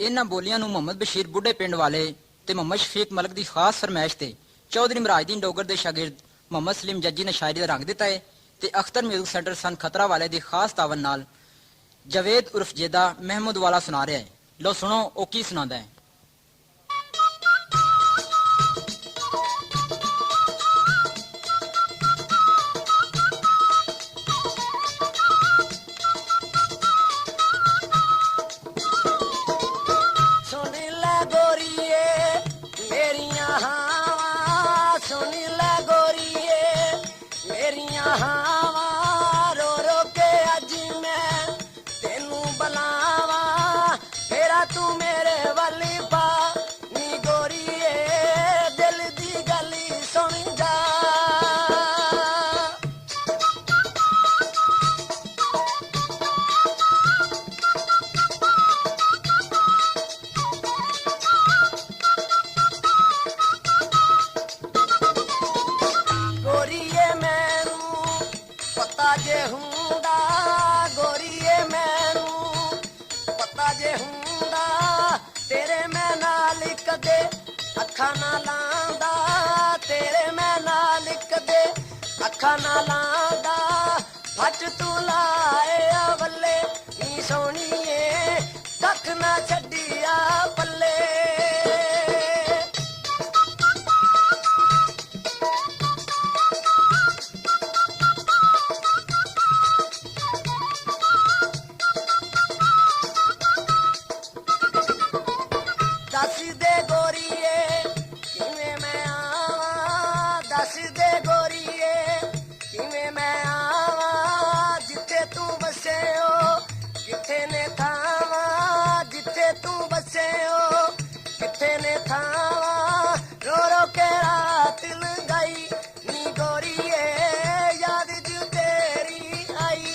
ਇਹਨਾਂ ਬੋਲੀਆਂ ਨੂੰ ਮੁਹੰਮਦ ਬਸ਼ੀਰ ਬੁੱਢੇ ਪਿੰਡ ਵਾਲੇ ਤੇ ਮੁਹੰਮਦ ਸ਼ਫੀਕ ਮਲਕ ਦੀ ਖਾਸ ਫਰਮਾਇਸ਼ ਤੇ ਚੌਧਰੀ ਮਰਾਜਦੀਨ ਡੋਗਰ ਦੇ ਸ਼ਾਗਿਰਦ ਮੁਹੰਮਦ ਸਲੀਮ ਜੱਜੀ ਨੇ ਸ਼ਾਇਰੀ ਦਾ ਰੰਗ ਦਿੱਤਾ ਹੈ ਤੇ ਅਖਤਰ ਮਿਊਜ਼ਿਕ ਸੈਂਟਰ ਸਨ ਖਤਰਾ ਵਾਲੇ ਦੀ ਖਾਸ ਤਾਵਨ ਨਾਲ ਜਵੇਦ ਉਰਫ ਜੇਦਾ ਮਹਿਮੂਦ ਵਾਲਾ ਸੁਣਾ ਰਿਹਾ ਹੈ। ਲੋ ਸੁਣੋ ਉਹ ਕੀ ਸੁਣਾਉਂਦਾ ਹੈ। ना लांदा फट तू लाए बल्ले नी सोनिए कख ना छड्डिया पल्ले दस दे गोरीए किवें मैं आवां दस दे गोरीए मैं आवा जिथे तू बसे हो किथे ने थावा जिथे तू बसे हो किथे ने थावा रो रो के रात लगाई नी गोरीए याद जो तेरी आई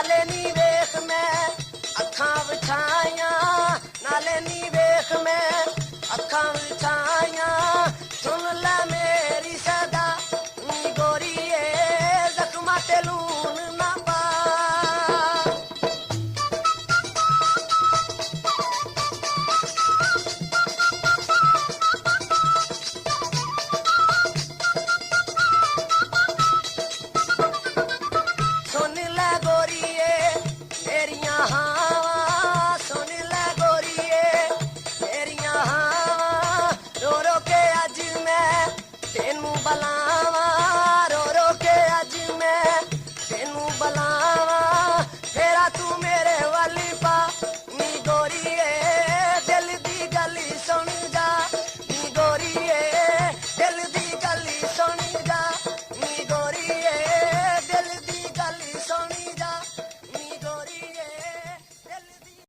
ਹਾਲੇ ਨੀ ਵੇਖ ਮੈਂ ਅੱਖਾਂ ਵਿਛਾਈਆਂ